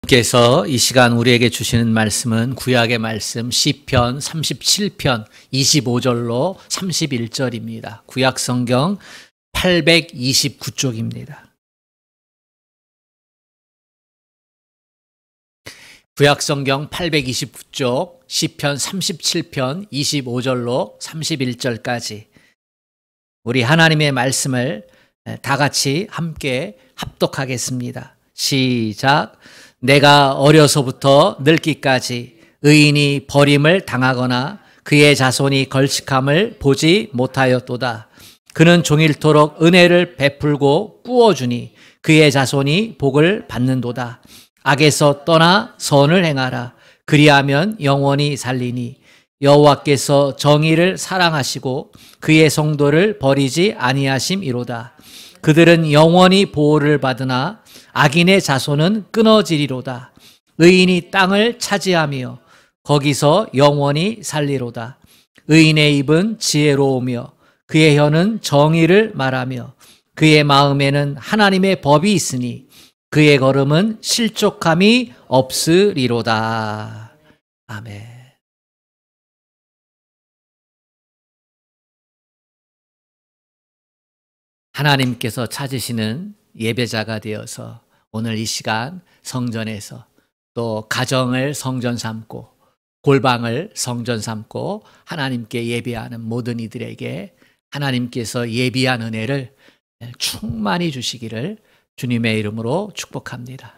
께서 이 시간 우리에게 주시는 말씀은 구약의 말씀 시편 37편 25절로 31절입니다. 구약 성경 829쪽입니다. 구약 성경 829쪽 시편 37편 25절로 31절까지 우리 하나님의 말씀을 다 같이 함께 합독하겠습니다. 시작. 내가 어려서부터 늙기까지 의인이 버림을 당하거나 그의 자손이 걸칙함을 보지 못하였도다. 그는 종일토록 은혜를 베풀고 꾸어주니 그의 자손이 복을 받는도다. 악에서 떠나 선을 행하라. 그리하면 영원히 살리니 여호와께서 정의를 사랑하시고 그의 성도를 버리지 아니하심이로다. 그들은 영원히 보호를 받으나 악인의 자손은 끊어지리로다. 의인이 땅을 차지하며 거기서 영원히 살리로다. 의인의 입은 지혜로우며 그의 혀는 정의를 말하며 그의 마음에는 하나님의 법이 있으니 그의 걸음은 실족함이 없으리로다. 아멘. 하나님께서 찾으시는 예배자가 되어서 오늘 이 시간 성전에서 또 가정을 성전 삼고 골방을 성전 삼고 하나님께 예배하는 모든 이들에게 하나님께서 예비한 은혜를 충만히 주시기를 주님의 이름으로 축복합니다.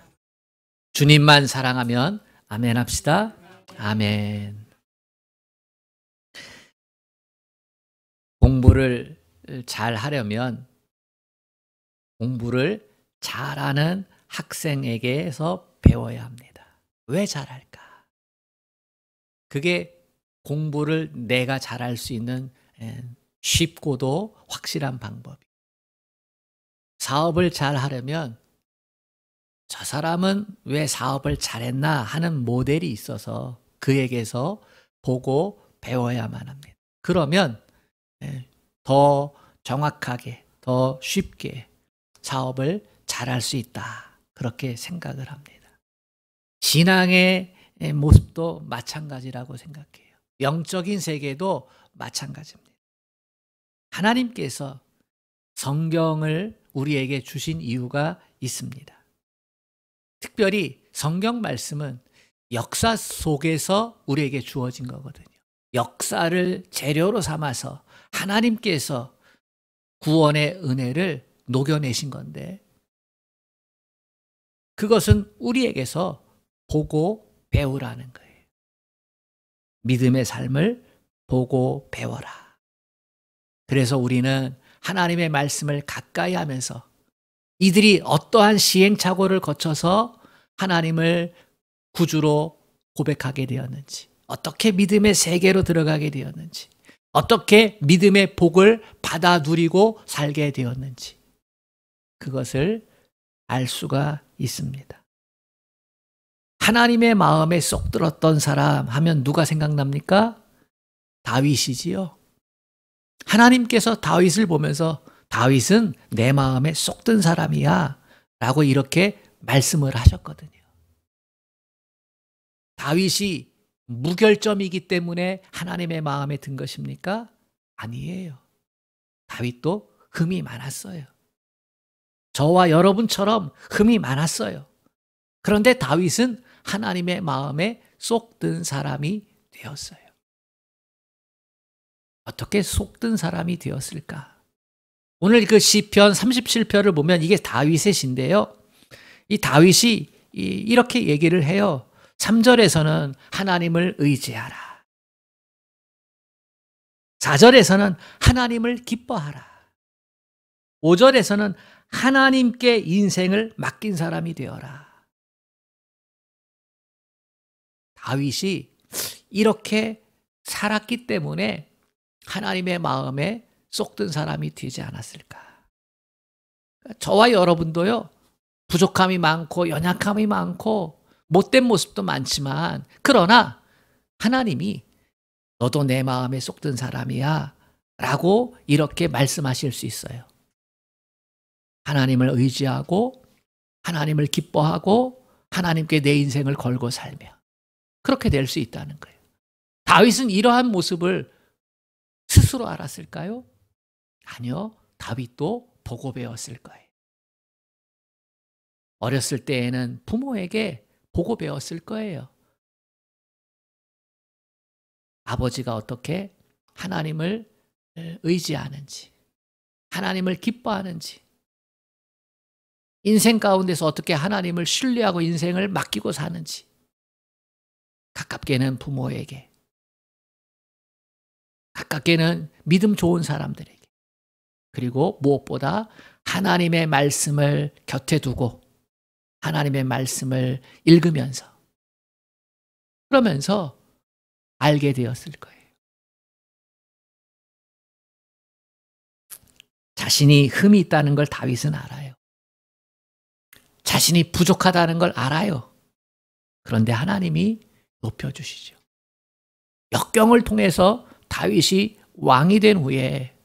주님만 사랑하면 아멘 합시다. 아멘. 공부를 잘 하려면 공부를 잘하는 학생에게서 배워야 합니다. 왜 잘할까? 그게 공부를 내가 잘할 수 있는 쉽고도 확실한 방법이에요. 사업을 잘 하려면 저 사람은 왜 사업을 잘했나 하는 모델이 있어서 그에게서 보고 배워야만 합니다. 그러면 더 정확하게, 더 쉽게 사업을 잘할 수 있다. 그렇게 생각을 합니다. 신앙의 모습도 마찬가지라고 생각해요. 영적인 세계도 마찬가지입니다. 하나님께서 성경을 우리에게 주신 이유가 있습니다. 특별히 성경 말씀은 역사 속에서 우리에게 주어진 거거든요. 역사를 재료로 삼아서 하나님께서 구원의 은혜를 녹여내신 건데 그것은 우리에게서 보고 배우라는 거예요. 믿음의 삶을 보고 배워라. 그래서 우리는 하나님의 말씀을 가까이 하면서 이들이 어떠한 시행착오를 거쳐서 하나님을 구주로 고백하게 되었는지, 어떻게 믿음의 세계로 들어가게 되었는지, 어떻게 믿음의 복을 받아 누리고 살게 되었는지 그것을 알 수가 있습니다. 하나님의 마음에 쏙 들었던 사람 하면 누가 생각납니까? 다윗이지요. 하나님께서 다윗을 보면서 다윗은 내 마음에 쏙 든 사람이야 라고 이렇게 말씀을 하셨거든요. 다윗이 무결점이기 때문에 하나님의 마음에 든 것입니까? 아니에요. 다윗도 흠이 많았어요. 저와 여러분처럼 흠이 많았어요. 그런데 다윗은 하나님의 마음에 쏙 든 사람이 되었어요. 어떻게 속 든 사람이 되었을까? 오늘 그 시편 37편을 보면 이게 다윗의 시인데요. 이 다윗이 이렇게 얘기를 해요. 3절에서는 하나님을 의지하라. 4절에서는 하나님을 기뻐하라. 5절에서는 하나님께 인생을 맡긴 사람이 되어라. 다윗이 이렇게 살았기 때문에 하나님의 마음에 쏙 든 사람이 되지 않았을까? 저와 여러분도요, 부족함이 많고 연약함이 많고 못된 모습도 많지만 그러나 하나님이 너도 내 마음에 쏙 든 사람이야 라고 이렇게 말씀하실 수 있어요. 하나님을 의지하고 하나님을 기뻐하고 하나님께 내 인생을 걸고 살며 그렇게 될 수 있다는 거예요. 다윗은 이러한 모습을 스스로 알았을까요? 아니요. 다윗도 보고 배웠을 거예요. 어렸을 때에는 부모에게 보고 배웠을 거예요. 아버지가 어떻게 하나님을 의지하는지, 하나님을 기뻐하는지, 인생 가운데서 어떻게 하나님을 신뢰하고 인생을 맡기고 사는지, 가깝게는 부모에게, 가깝게는 믿음 좋은 사람들에게, 그리고 무엇보다 하나님의 말씀을 곁에 두고 하나님의 말씀을 읽으면서 그러면서 알게 되었을 거예요. 자신이 흠이 있다는 걸 다윗은 알아요. 자신이 부족하다는 걸 알아요. 그런데 하나님이 높여주시죠. 역경을 통해서 다윗이 왕이 된 후에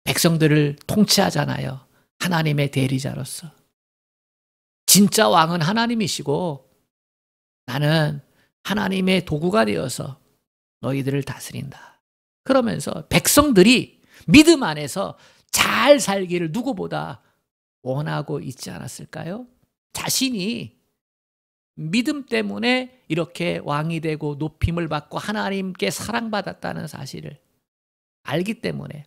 백성들을 통치하잖아요. 하나님의 대리자로서. 진짜 왕은 하나님이시고 나는 하나님의 도구가 되어서 너희들을 다스린다. 그러면서 백성들이 믿음 안에서 잘 살기를 누구보다 원하고 있지 않았을까요? 자신이 믿음 때문에 이렇게 왕이 되고 높임을 받고 하나님께 사랑받았다는 사실을 알기 때문에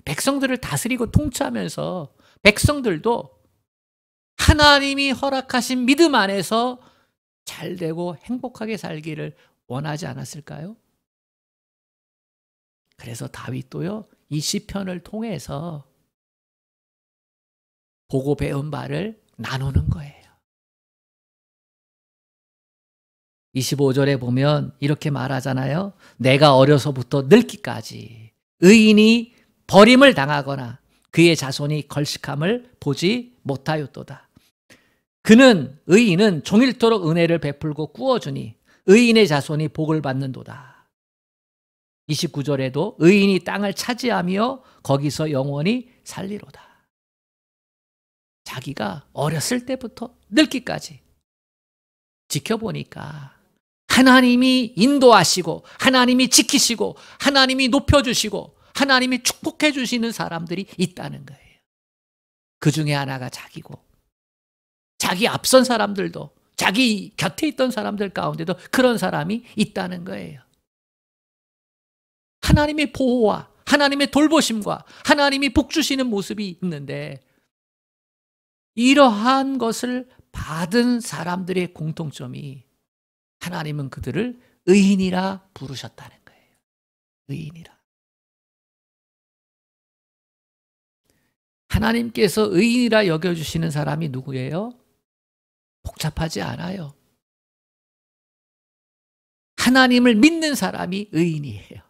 백성들을 다스리고 통치하면서 백성들도 하나님이 허락하신 믿음 안에서 잘 되고 행복하게 살기를 원하지 않았을까요? 그래서 다윗도요, 이 시편을 통해서 보고 배운 바를 나누는 거예요. 25절에 보면 이렇게 말하잖아요. 내가 어려서부터 늙기까지 의인이 버림을 당하거나 그의 자손이 걸식함을 보지 못하였도다. 그는 의인은 종일토록 은혜를 베풀고 꾸어주니 의인의 자손이 복을 받는도다. 29절에도 의인이 땅을 차지하며 거기서 영원히 살리로다. 자기가 어렸을 때부터 늙기까지 지켜보니까 하나님이 인도하시고 하나님이 지키시고 하나님이 높여주시고 하나님이 축복해 주시는 사람들이 있다는 거예요. 그 중에 하나가 자기고 자기 앞선 사람들도 자기 곁에 있던 사람들 가운데도 그런 사람이 있다는 거예요. 하나님의 보호와 하나님의 돌보심과 하나님이 복 주시는 모습이 있는데 이러한 것을 받은 사람들의 공통점이 하나님은 그들을 의인이라 부르셨다는 거예요. 의인이라. 하나님께서 의인이라 여겨주시는 사람이 누구예요? 복잡하지 않아요. 하나님을 믿는 사람이 의인이에요.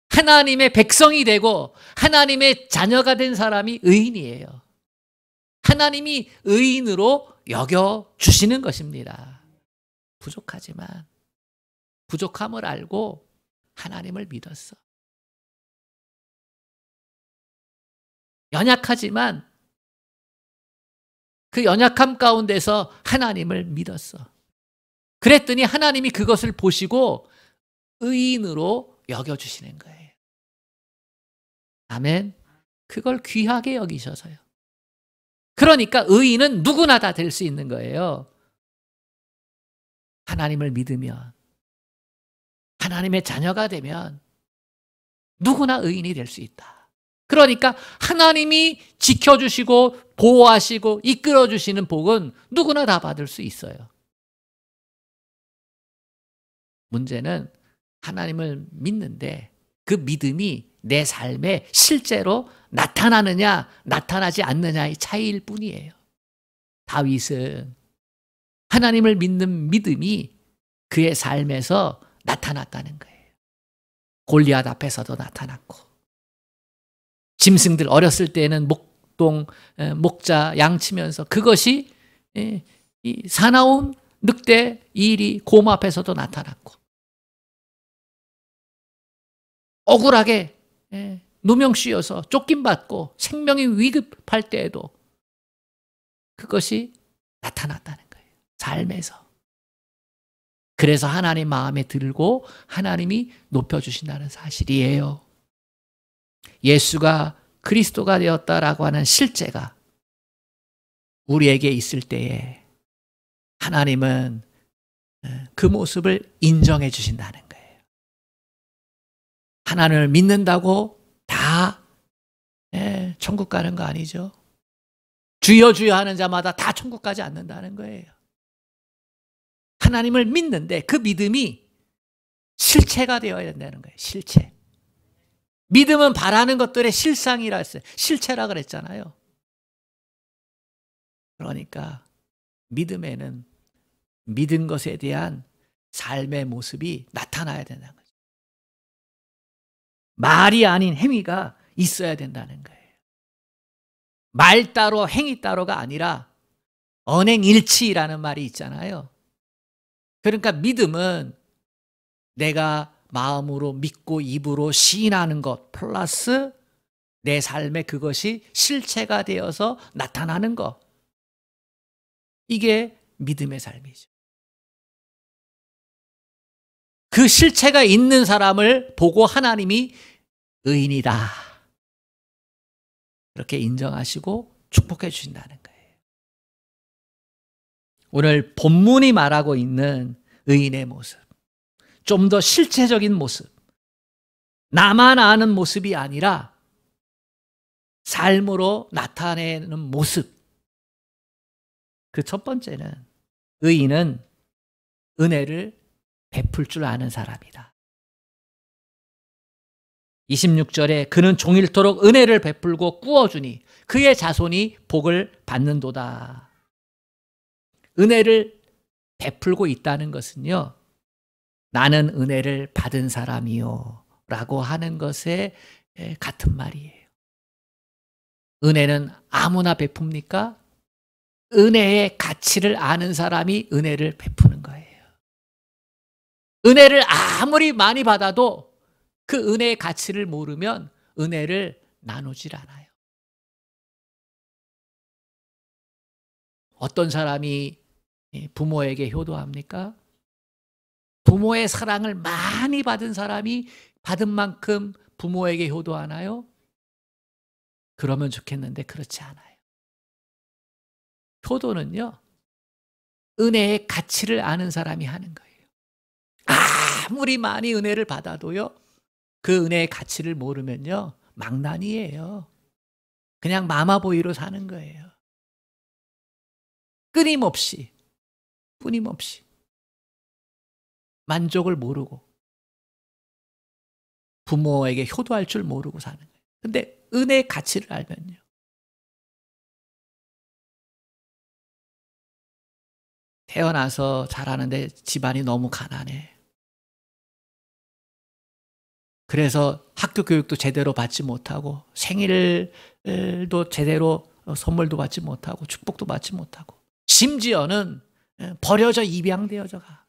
하나님의 백성이 되고 하나님의 자녀가 된 사람이 의인이에요. 하나님이 의인으로 여겨주시는 것입니다. 부족하지만 부족함을 알고 하나님을 믿었어. 연약하지만 그 연약함 가운데서 하나님을 믿었어. 그랬더니 하나님이 그것을 보시고 의인으로 여겨주시는 거예요. 아멘. 그걸 귀하게 여기셔서요. 그러니까 의인은 누구나 다 될 수 있는 거예요. 하나님을 믿으면, 하나님의 자녀가 되면 누구나 의인이 될 수 있다. 그러니까 하나님이 지켜주시고 보호하시고 이끌어주시는 복은 누구나 다 받을 수 있어요. 문제는 하나님을 믿는데 그 믿음이 내 삶에 실제로 나타나느냐 나타나지 않느냐의 차이일 뿐이에요. 다윗은 하나님을 믿는 믿음이 그의 삶에서 나타났다는 거예요. 골리앗 앞에서도 나타났고 짐승들 어렸을 때는 목자 양치면서 그것이 이 사나운 늑대 이리 곰 앞에서도 나타났고 억울하게 누명 씌어서 쫓김받고 생명이 위급할 때에도 그것이 나타났다는 거예요. 삶에서. 그래서 하나님 마음에 들고 하나님이 높여주신다는 사실이에요. 예수가 그리스도가 되었다라고 하는 실제가 우리에게 있을 때에 하나님은 그 모습을 인정해 주신다는 거예요. 하나님을 믿는다고 다 천국 가는 거 아니죠. 주여 주여 하는 자마다 다 천국 가지 않는다는 거예요. 하나님을 믿는데 그 믿음이 실체가 되어야 된다는 거예요. 실체. 믿음은 바라는 것들의 실상이라 했어요. 실체라 그랬잖아요. 그러니까 믿음에는 믿은 것에 대한 삶의 모습이 나타나야 된다는 거죠. 말이 아닌 행위가 있어야 된다는 거예요. 말 따로 행위 따로가 아니라 언행일치라는 말이 있잖아요. 그러니까 믿음은 내가 마음으로 믿고 입으로 시인하는 것 플러스 내 삶에 그것이 실체가 되어서 나타나는 것. 이게 믿음의 삶이죠. 그 실체가 있는 사람을 보고 하나님이 의인이다. 그렇게 인정하시고 축복해 주신다는 거예요. 오늘 본문이 말하고 있는 의인의 모습. 좀 더 실체적인 모습. 나만 아는 모습이 아니라 삶으로 나타내는 모습. 그 첫 번째는 의인은 은혜를 베풀 줄 아는 사람이다. 26절에 그는 종일토록 은혜를 베풀고 꾸어주니 그의 자손이 복을 받는도다. 은혜를 베풀고 있다는 것은요, 나는 은혜를 받은 사람이요 라고 하는 것에 같은 말이에요. 은혜는 아무나 베풉니까? 은혜의 가치를 아는 사람이 은혜를 베푸는 거예요. 은혜를 아무리 많이 받아도 그 은혜의 가치를 모르면 은혜를 나누질 않아요. 어떤 사람이 부모에게 효도합니까? 부모의 사랑을 많이 받은 사람이 받은 만큼 부모에게 효도하나요? 그러면 좋겠는데 그렇지 않아요. 효도는요, 은혜의 가치를 아는 사람이 하는 거예요. 아무리 많이 은혜를 받아도요, 그 은혜의 가치를 모르면요, 망나니예요. 그냥 마마보이로 사는 거예요. 끊임없이 만족을 모르고 부모에게 효도할 줄 모르고 사는 거예요. 근데 은혜의 가치를 알면요, 태어나서 자라는데 집안이 너무 가난해. 그래서 학교 교육도 제대로 받지 못하고 생일도 제대로 선물도 받지 못하고 축복도 받지 못하고 심지어는 버려져 입양되어져 가.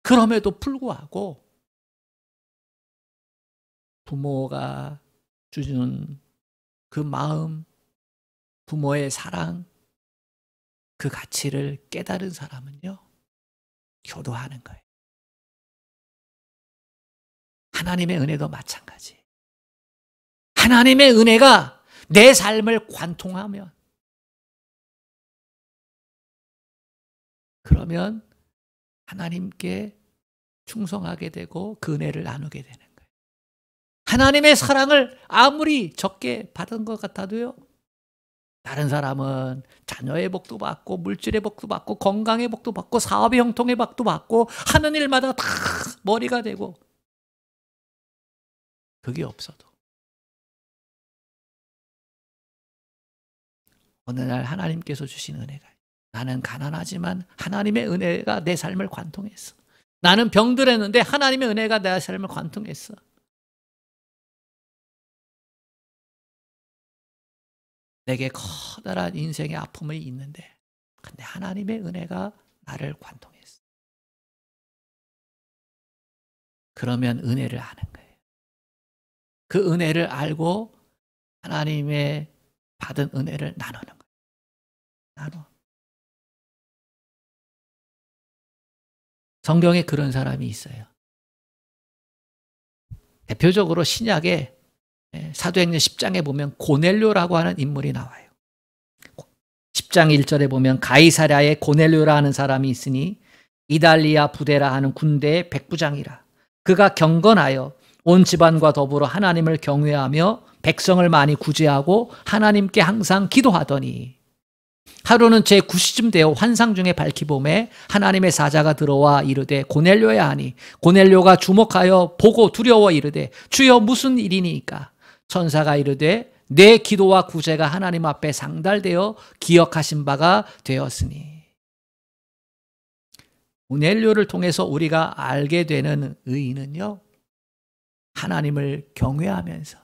그럼에도 불구하고 부모가 주는 그 마음, 부모의 사랑, 그 가치를 깨달은 사람은요, 효도하는 거예요. 하나님의 은혜도 마찬가지. 하나님의 은혜가 내 삶을 관통하면, 그러면 하나님께 충성하게 되고 그 은혜를 나누게 되는 거예요. 하나님의 사랑을 아무리 적게 받은 것 같아도요, 다른 사람은 자녀의 복도 받고 물질의 복도 받고 건강의 복도 받고 사업의 형통의 복도 받고 하는 일마다 다 머리가 되고, 그게 없어도 어느 날 하나님께서 주신 은혜가, 나는 가난하지만 하나님의 은혜가 내 삶을 관통했어. 나는 병들었는데 하나님의 은혜가 내 삶을 관통했어. 내게 커다란 인생의 아픔이 있는데 근데 하나님의 은혜가 나를 관통했어. 그러면 은혜를 아는 거예요. 그 은혜를 알고 하나님의 받은 은혜를 나누는 거예요. 나눠. 성경에 그런 사람이 있어요. 대표적으로 신약에 사도행전 10장에 보면 고넬료라고 하는 인물이 나와요. 10장 1절에 보면 가이사랴에 고넬료라 하는 사람이 있으니 이달리아 부대라 하는 군대의 백부장이라. 그가 경건하여 온 집안과 더불어 하나님을 경외하며 백성을 많이 구제하고 하나님께 항상 기도하더니 하루는 제9시쯤 되어 환상 중에 밝히 보매 하나님의 사자가 들어와 이르되 고넬료야 하니 고넬료가 주목하여 보고 두려워 이르되 주여 무슨 일이니까 천사가 이르되 내 기도와 구제가 하나님 앞에 상달되어 기억하신 바가 되었으니. 고넬료를 통해서 우리가 알게 되는 의인은요, 하나님을 경외하면서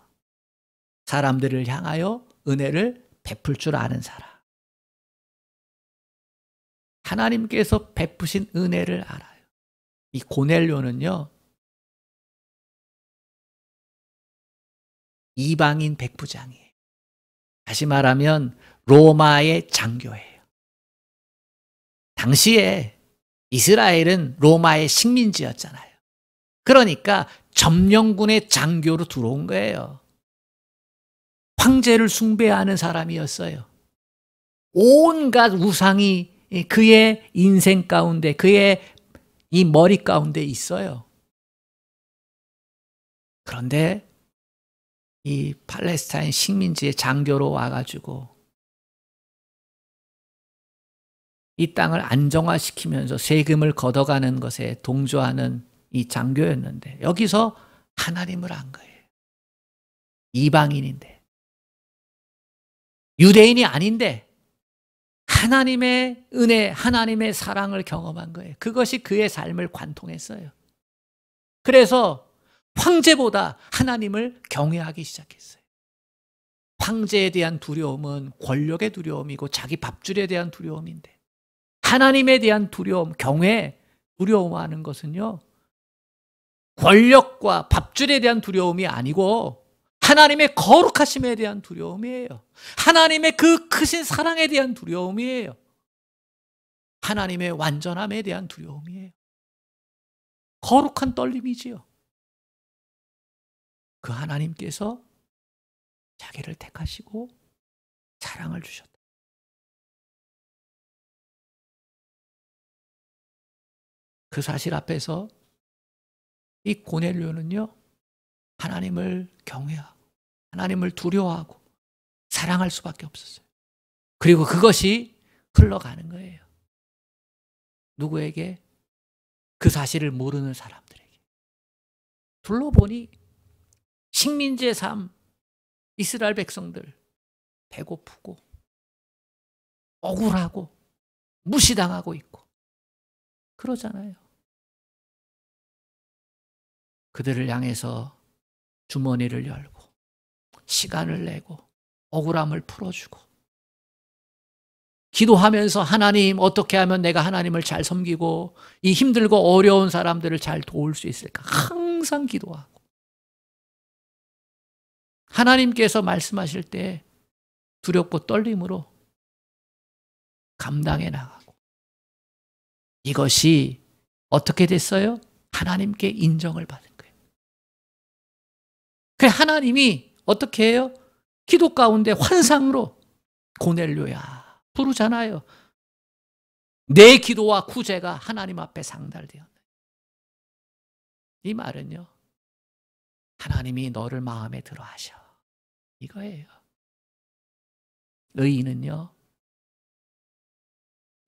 사람들을 향하여 은혜를 베풀 줄 아는 사람. 하나님께서 베푸신 은혜를 알아요. 이 고넬료는요, 이방인 백부장이에요. 다시 말하면 로마의 장교예요. 당시에 이스라엘은 로마의 식민지였잖아요. 그러니까 점령군의 장교로 들어온 거예요. 황제를 숭배하는 사람이었어요. 온갖 우상이 그의 인생 가운데, 그의 이 머리 가운데 있어요. 그런데 이 팔레스타인 식민지의 장교로 와가지고 이 땅을 안정화시키면서 세금을 걷어가는 것에 동조하는 이 장교였는데 여기서 하나님을 안 거예요. 이방인인데, 유대인이 아닌데 하나님의 은혜, 하나님의 사랑을 경험한 거예요. 그것이 그의 삶을 관통했어요. 그래서 황제보다 하나님을 경외하기 시작했어요. 황제에 대한 두려움은 권력의 두려움이고 자기 밥줄에 대한 두려움인데, 하나님에 대한 두려움, 경외, 두려워하는 것은요, 권력과 밥줄에 대한 두려움이 아니고 하나님의 거룩하심에 대한 두려움이에요. 하나님의 그 크신 사랑에 대한 두려움이에요. 하나님의 완전함에 대한 두려움이에요. 거룩한 떨림이지요. 그 하나님께서 자기를 택하시고 사랑을 주셨다. 그 사실 앞에서 이 고넬료는요, 하나님을 경외하고 하나님을 두려워하고 사랑할 수밖에 없었어요. 그리고 그것이 흘러가는 거예요. 누구에게? 그 사실을 모르는 사람들에게. 둘러보니 식민지의 삶, 이스라엘 백성들 배고프고 억울하고 무시당하고 있고 그러잖아요. 그들을 향해서 주머니를 열고 시간을 내고 억울함을 풀어주고 기도하면서 하나님, 어떻게 하면 내가 하나님을 잘 섬기고 이 힘들고 어려운 사람들을 잘 도울 수 있을까? 항상 기도하고 하나님께서 말씀하실 때 두렵고 떨림으로 감당해 나가고, 이것이 어떻게 됐어요? 하나님께 인정을 받은 거예요. 그 하나님이 어떻게 해요? 기도 가운데 환상으로 고넬료야 부르잖아요. 내 기도와 구제가 하나님 앞에 상달되었네. 이 말은요, 하나님이 너를 마음에 들어 하셔, 이거예요. 의인은요,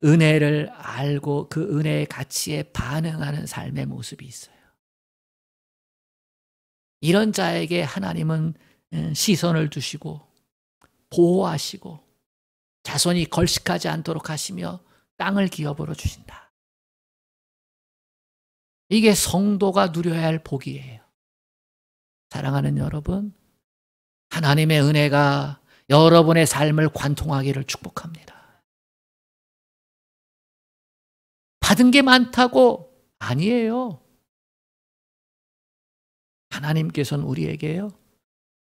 은혜를 알고 그 은혜의 가치에 반응하는 삶의 모습이 있어요. 이런 자에게 하나님은 시선을 두시고 보호하시고 자손이 걸식하지 않도록 하시며 땅을 기업으로 주신다. 이게 성도가 누려야 할 복이에요. 사랑하는 여러분, 하나님의 은혜가 여러분의 삶을 관통하기를 축복합니다. 받은 게 많다고 아니에요. 하나님께서는 우리에게요,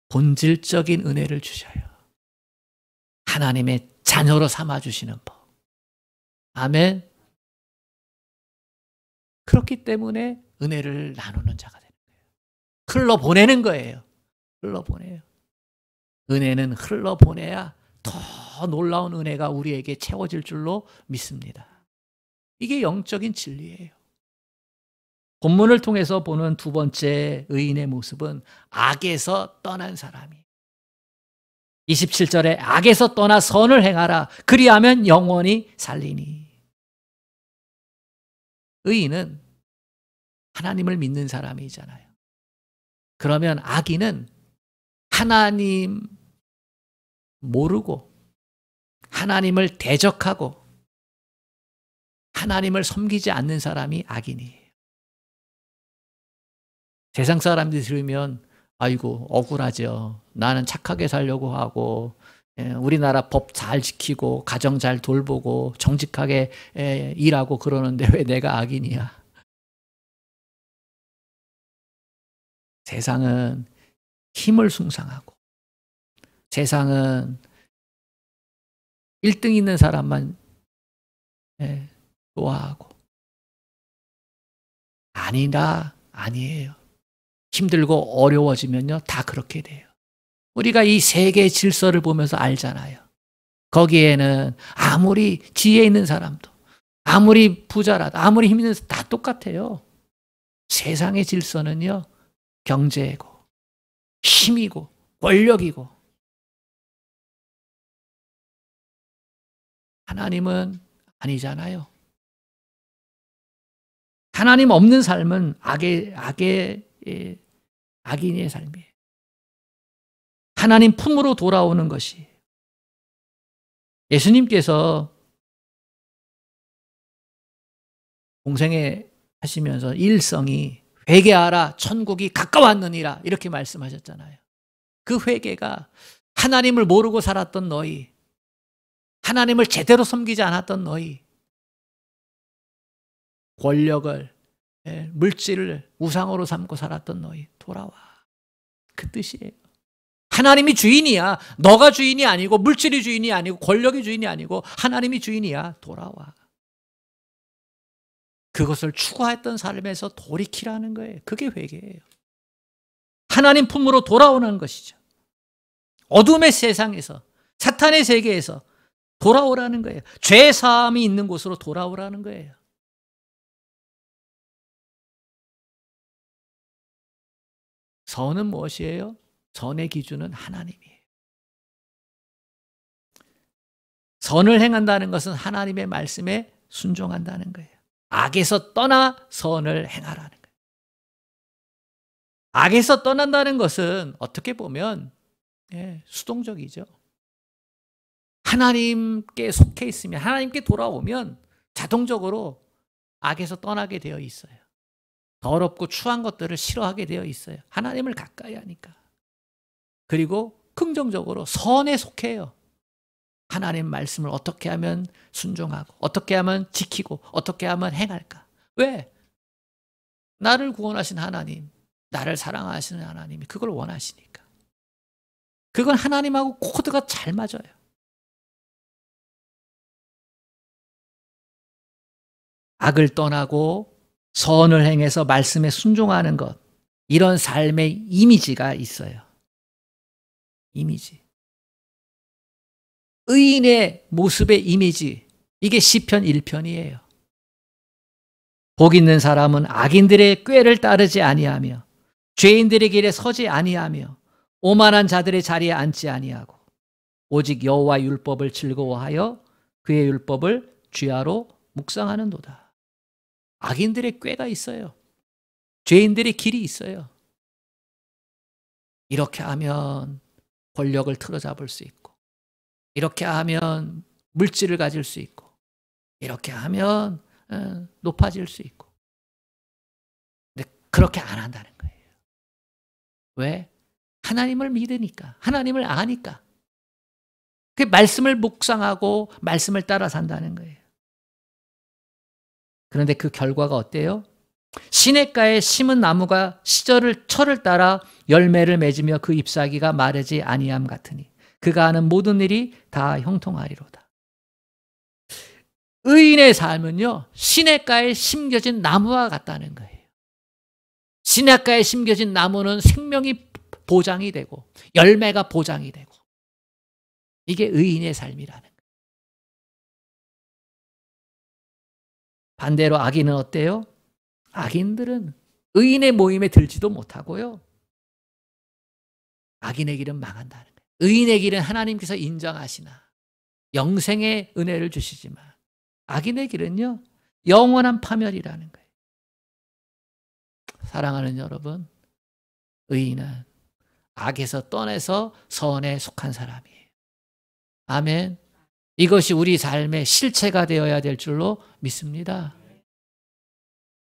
본질적인 은혜를 주셔요. 하나님의 자녀로 삼아주시는 법. 아멘. 그렇기 때문에 은혜를 나누는 자가 되는 거예요. 흘러보내는 거예요. 흘러보내요. 은혜는 흘러보내야 더 놀라운 은혜가 우리에게 채워질 줄로 믿습니다. 이게 영적인 진리예요. 본문을 통해서 보는 두 번째 의인의 모습은 악에서 떠난 사람이. 27절에 악에서 떠나 선을 행하라. 그리하면 영원히 살리니. 의인은 하나님을 믿는 사람이잖아요. 그러면 악인은 하나님 모르고 하나님을 대적하고 하나님을 섬기지 않는 사람이 악인이에요. 세상 사람들이 들으면 아이고 억울하죠. 나는 착하게 살려고 하고 우리나라 법 잘 지키고 가정 잘 돌보고 정직하게 일하고 그러는데 왜 내가 악인이야? 세상은 힘을 숭상하고 세상은 1등 있는 사람만 좋아하고 아니에요. 힘들고 어려워지면요 다 그렇게 돼요. 우리가 이 세계의 질서를 보면서 알잖아요. 거기에는 아무리 지혜 있는 사람도 아무리 부자라도 아무리 힘 있는 사람도 다 똑같아요. 세상의 질서는요 경제고 힘이고 권력이고 하나님은 아니잖아요. 하나님 없는 삶은 악인의 삶이에요. 하나님 품으로 돌아오는 것이. 예수님께서 공생애 하시면서 일성이 회개하라 천국이 가까웠느니라 이렇게 말씀하셨잖아요. 그 회개가 하나님을 모르고 살았던 너희, 하나님을 제대로 섬기지 않았던 너희, 권력을 물질을 우상으로 삼고 살았던 너희 돌아와. 그 뜻이에요. 하나님이 주인이야. 너가 주인이 아니고 물질이 주인이 아니고 권력이 주인이 아니고 하나님이 주인이야. 돌아와. 그것을 추구했던 삶에서 돌이키라는 거예요. 그게 회개예요. 하나님 품으로 돌아오는 것이죠. 어둠의 세상에서 사탄의 세계에서 돌아오라는 거예요. 죄 사함이 있는 곳으로 돌아오라는 거예요. 선은 무엇이에요? 선의 기준은 하나님이에요. 선을 행한다는 것은 하나님의 말씀에 순종한다는 거예요. 악에서 떠나 선을 행하라는 거예요. 악에서 떠난다는 것은 어떻게 보면 수동적이죠. 하나님께 속해 있으면 하나님께 돌아오면 자동적으로 악에서 떠나게 되어 있어요. 더럽고 추한 것들을 싫어하게 되어 있어요. 하나님을 가까이 하니까. 그리고 긍정적으로 선에 속해요. 하나님 말씀을 어떻게 하면 순종하고 어떻게 하면 지키고 어떻게 하면 행할까. 왜? 나를 구원하신 하나님, 나를 사랑하시는 하나님이 그걸 원하시니까. 그건 하나님하고 코드가 잘 맞아요. 악을 떠나고 선을 행해서 말씀에 순종하는 것, 이런 삶의 이미지가 있어요. 이미지. 의인의 모습의 이미지, 이게 시편 1편이에요. 복 있는 사람은 악인들의 꾀를 따르지 아니하며 죄인들의 길에 서지 아니하며 오만한 자들의 자리에 앉지 아니하고 오직 여호와 율법을 즐거워하여 그의 율법을 주야로 묵상하는도다. 악인들의 꾀가 있어요. 죄인들의 길이 있어요. 이렇게 하면 권력을 틀어잡을 수 있고 이렇게 하면 물질을 가질 수 있고 이렇게 하면 높아질 수 있고. 근데 그렇게 안 한다는 거예요. 왜? 하나님을 믿으니까. 하나님을 아니까. 그 말씀을 묵상하고 말씀을 따라 산다는 거예요. 그런데 그 결과가 어때요? 시냇가에 심은 나무가 철을 따라 열매를 맺으며 그 잎사귀가 마르지 아니함 같으니 그가 하는 모든 일이 다 형통하리로다. 의인의 삶은요, 시냇가에 심겨진 나무와 같다는 거예요. 시냇가에 심겨진 나무는 생명이 보장이 되고 열매가 보장이 되고, 이게 의인의 삶이라는 거예요. 반대로 악인은 어때요? 악인들은 의인의 모임에 들지도 못하고요, 악인의 길은 망한다는 거예요. 의인의 길은 하나님께서 인정하시나 영생의 은혜를 주시지만, 악인의 길은요, 영원한 파멸이라는 거예요. 사랑하는 여러분, 의인은 악에서 떠나서 선에 속한 사람이에요. 아멘. 이것이 우리 삶의 실체가 되어야 될 줄로 믿습니다.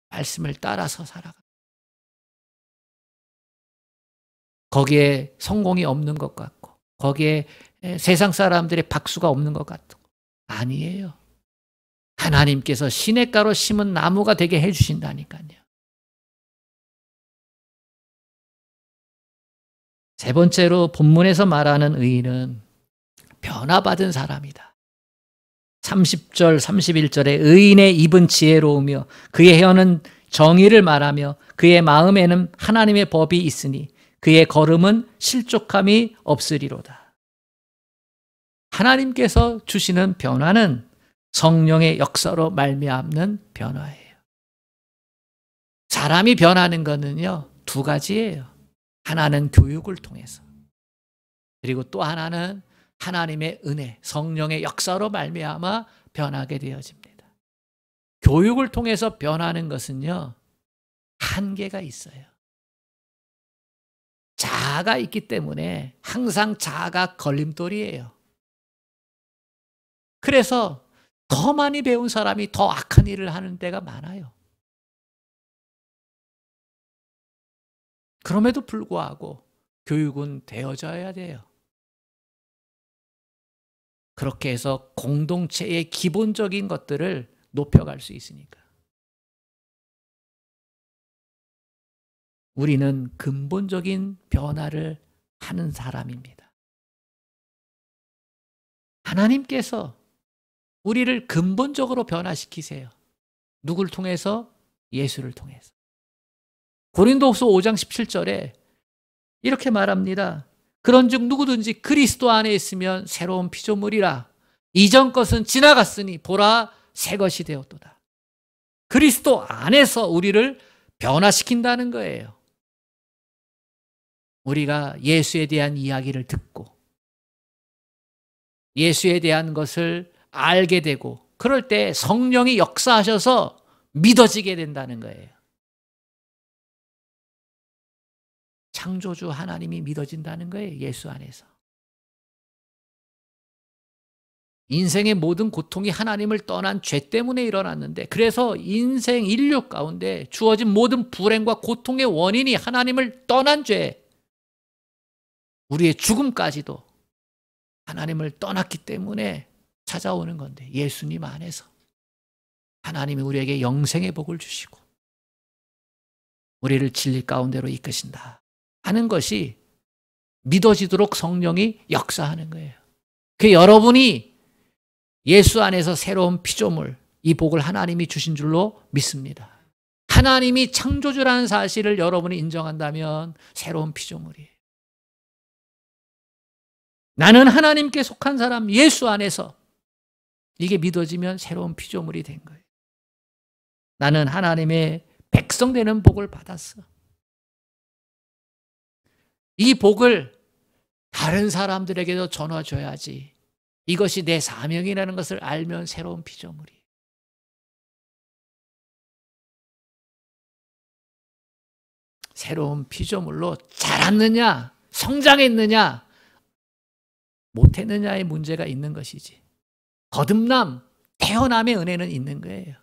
말씀을 따라서 살아가. 거기에 성공이 없는 것 같고, 거기에 세상 사람들의 박수가 없는 것 같고, 아니에요. 하나님께서 시냇가로 심은 나무가 되게 해주신다니까요. 세 번째로 본문에서 말하는 의인은 변화받은 사람이다. 30절 31절에 의인의 입은 지혜로우며 그의 혀는 정의를 말하며 그의 마음에는 하나님의 법이 있으니 그의 걸음은 실족함이 없으리로다. 하나님께서 주시는 변화는 성령의 역사로 말미암는 변화예요. 사람이 변하는 것은요, 두 가지예요. 하나는 교육을 통해서, 그리고 또 하나는 하나님의 은혜, 성령의 역사로 말미암아 변하게 되어집니다. 교육을 통해서 변하는 것은요, 한계가 있어요. 자아가 있기 때문에 항상 자아가 걸림돌이에요. 그래서 더 많이 배운 사람이 더 악한 일을 하는 때가 많아요. 그럼에도 불구하고 교육은 되어져야 돼요. 그렇게 해서 공동체의 기본적인 것들을 높여갈 수 있으니까. 우리는 근본적인 변화를 하는 사람입니다. 하나님께서 우리를 근본적으로 변화시키세요. 누굴 통해서? 예수를 통해서. 고린도후서 5장 17절에 이렇게 말합니다. 그런즉 누구든지 그리스도 안에 있으면 새로운 피조물이라. 이전 것은 지나갔으니 보라 새 것이 되었도다. 그리스도 안에서 우리를 변화시킨다는 거예요. 우리가 예수에 대한 이야기를 듣고 예수에 대한 것을 알게 되고, 그럴 때 성령이 역사하셔서 믿어지게 된다는 거예요. 창조주 하나님이 믿어진다는 거예요. 예수 안에서. 인생의 모든 고통이 하나님을 떠난 죄 때문에 일어났는데, 그래서 인생 인류 가운데 주어진 모든 불행과 고통의 원인이 하나님을 떠난 죄, 우리의 죽음까지도 하나님을 떠났기 때문에 찾아오는 건데, 예수님 안에서 하나님이 우리에게 영생의 복을 주시고 우리를 진리 가운데로 이끄신다 하는 것이 믿어지도록 성령이 역사하는 거예요. 그 여러분이 예수 안에서 새로운 피조물, 이 복을 하나님이 주신 줄로 믿습니다. 하나님이 창조주라는 사실을 여러분이 인정한다면 새로운 피조물이에요. 나는 하나님께 속한 사람, 예수 안에서, 이게 믿어지면 새로운 피조물이 된 거예요. 나는 하나님의 백성 되는 복을 받았어. 이 복을 다른 사람들에게도 전해줘야지. 이것이 내 사명이라는 것을 알면 새로운 피조물이. 새로운 피조물로 자랐느냐, 성장했느냐, 못했느냐의 문제가 있는 것이지, 거듭남, 태어남의 은혜는 있는 거예요.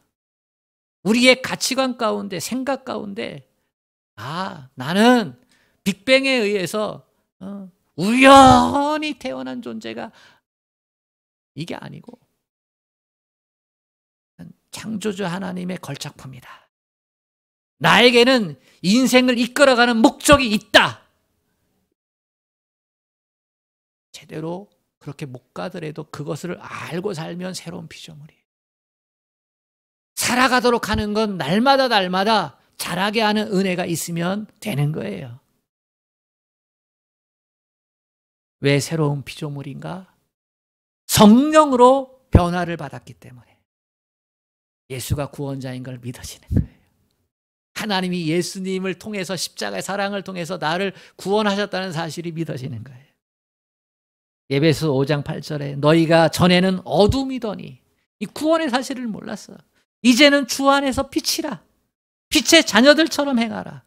우리의 가치관 가운데, 생각 가운데, 나는 빅뱅에 의해서 우연히 태어난 존재가, 이게 아니고 창조주 하나님의 걸작품이다. 나에게는 인생을 이끌어가는 목적이 있다. 제대로 그렇게 못 가더라도 그것을 알고 살면 새로운 피조물이에요. 살아가도록 하는 건 날마다 날마다 자라게 하는 은혜가 있으면 되는 거예요. 왜 새로운 피조물인가? 성령으로 변화를 받았기 때문에 예수가 구원자인 걸 믿어지는 거예요. 하나님이 예수님을 통해서 십자가의 사랑을 통해서 나를 구원하셨다는 사실이 믿어지는 거예요. 에베소 5장 8절에 너희가 전에는 어둠이더니 이 구원의 사실을 몰랐어. 이제는 주 안에서 빛이라. 빛의 자녀들처럼 행하라.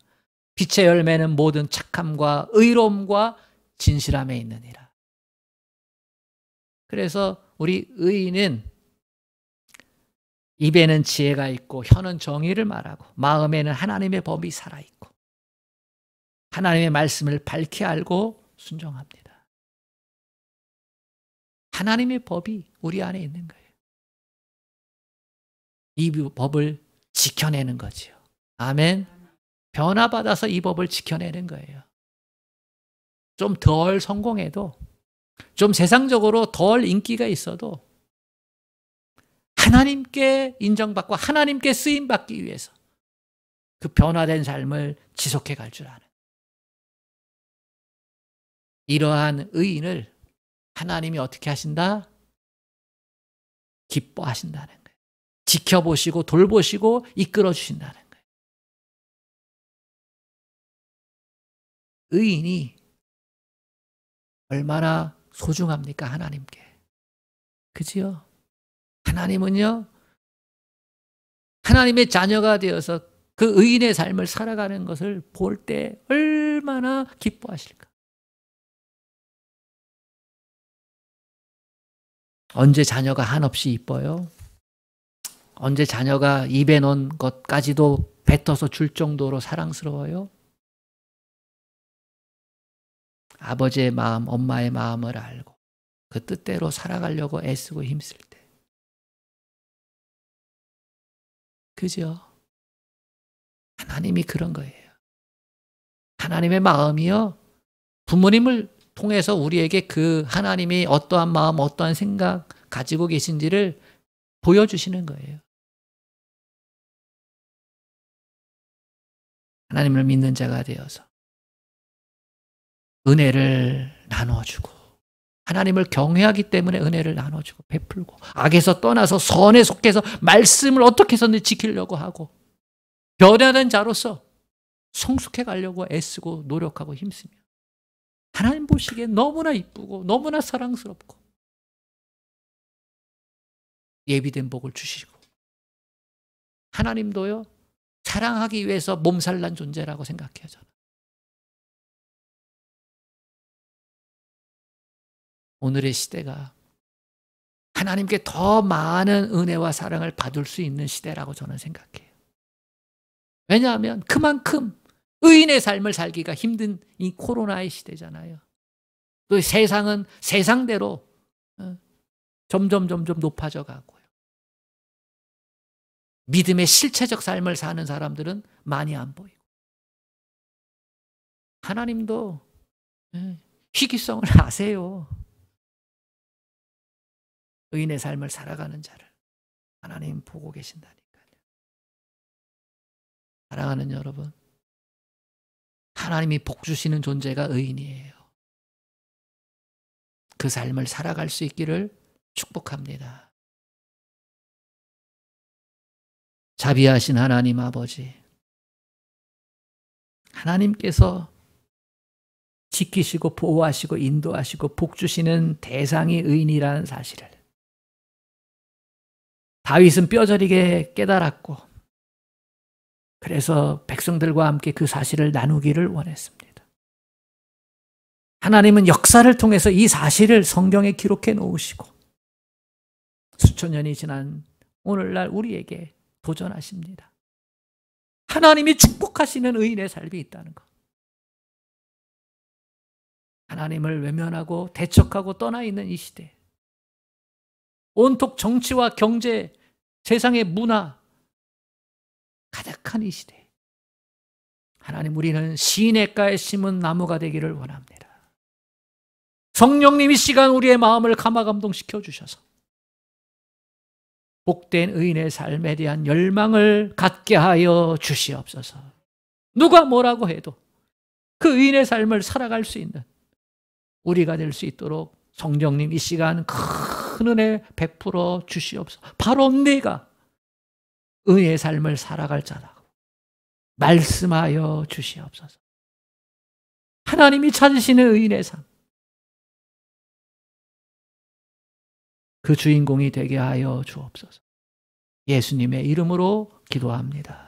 빛의 열매는 모든 착함과 의로움과 진실함에 있느니라. 그래서 우리 의인은 입에는 지혜가 있고 혀는 정의를 말하고 마음에는 하나님의 법이 살아있고 하나님의 말씀을 밝히 알고 순종합니다. 하나님의 법이 우리 안에 있는 거예요. 이 법을 지켜내는 거지요. 아멘. 변화받아서 이 법을 지켜내는 거예요. 좀 덜 성공해도, 좀 세상적으로 덜 인기가 있어도 하나님께 인정받고 하나님께 쓰임받기 위해서 그 변화된 삶을 지속해 갈 줄 아는 이러한 의인을 하나님이 어떻게 하신다? 기뻐하신다는 거예요. 지켜보시고 돌보시고 이끌어 주신다는 거예요. 의인이 얼마나 소중합니까? 하나님께. 그지요? 하나님은요, 하나님의 자녀가 되어서 그 의인의 삶을 살아가는 것을 볼 때 얼마나 기뻐하실까? 언제 자녀가 한없이 이뻐요? 언제 자녀가 입에 넣은 것까지도 뱉어서 줄 정도로 사랑스러워요? 아버지의 마음, 엄마의 마음을 알고 그 뜻대로 살아가려고 애쓰고 힘쓸 때. 그죠? 하나님이 그런 거예요. 하나님의 마음이요, 부모님을 통해서 우리에게 그 하나님이 어떠한 마음, 어떠한 생각 가지고 계신지를 보여주시는 거예요. 하나님을 믿는 자가 되어서 은혜를 나눠주고 하나님을 경외하기 때문에 은혜를 나눠주고 베풀고 악에서 떠나서 선에 속해서 말씀을 어떻게 해서든 지키려고 하고 변화된 자로서 성숙해 가려고 애쓰고 노력하고 힘쓰며 하나님 보시기에 너무나 이쁘고 너무나 사랑스럽고 예비된 복을 주시고 하나님도요 사랑하기 위해서 몸살난 존재라고 생각해요. 저는. 오늘의 시대가 하나님께 더 많은 은혜와 사랑을 받을 수 있는 시대라고 저는 생각해요. 왜냐하면 그만큼 의인의 삶을 살기가 힘든 이 코로나의 시대잖아요. 또 세상은 세상대로 점점 높아져 가고요. 믿음의 실체적 삶을 사는 사람들은 많이 안 보이고 하나님도 희귀성을 아세요. 의인의 삶을 살아가는 자를 하나님 보고 계신다니까요. 사랑하는 여러분, 하나님이 복 주시는 존재가 의인이에요. 그 삶을 살아갈 수 있기를 축복합니다. 자비하신 하나님 아버지, 하나님께서 지키시고 보호하시고 인도하시고 복 주시는 대상이 의인이라는 사실을 다윗은 뼈저리게 깨달았고 그래서 백성들과 함께 그 사실을 나누기를 원했습니다. 하나님은 역사를 통해서 이 사실을 성경에 기록해 놓으시고 수천 년이 지난 오늘날 우리에게 도전하십니다. 하나님이 축복하시는 의인의 삶이 있다는 것. 하나님을 외면하고 대적하고 떠나 있는 이 시대. 온통 정치와 경제, 세상의 문화 가득한 이 시대. 하나님, 우리는 시냇가에 심은 나무가 되기를 원합니다. 성령님이 시간 우리의 마음을 감화감동시켜 주셔서 복된 의인의 삶에 대한 열망을 갖게 하여 주시옵소서. 누가 뭐라고 해도 그 의인의 삶을 살아갈 수 있는 우리가 될 수 있도록 성령님 이 시간 큰 은혜 베풀어 주시옵소서. 바로 내가 의인의 삶을 살아갈 자라고 말씀하여 주시옵소서. 하나님이 찾으시는 의인의 삶, 그 주인공이 되게 하여 주옵소서. 예수님의 이름으로 기도합니다.